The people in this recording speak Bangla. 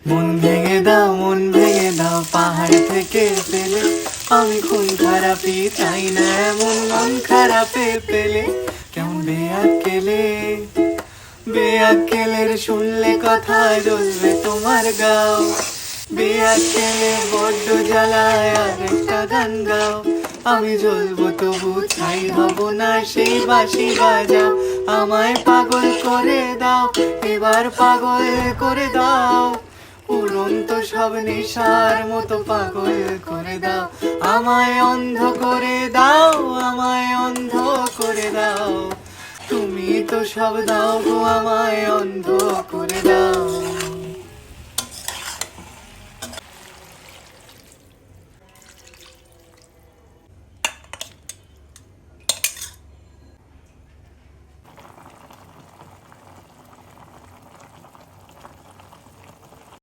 মন ভেঙে দাও, মন ভেঙে দাও, পাহাড় থেকে ফেলে। আমি খুন খারাপি চাই না এমন মন খারাপে পেলে। কেমন বেয়াক্কেলে, বেয়াক্কেলের শুনলে কথা জ্বলবে তোমার গাও। বেয়াক্কেলে বড্ড জ্বালায় আর একটা গান গাও। আমি জ্বলবো তবু ছাই হব না, সেই বাঁশি বাজাও। আমায় পাগল করে দাও, এবার পাগল করে দাও। উড়ন্ত সব নেশার মতো পাগল করে দাও। আমায় অন্ধ করে দাও, আমায় অন্ধ করে দাও। তুমি তো সব দাও গো, আমায় অন্ধ করে দাও।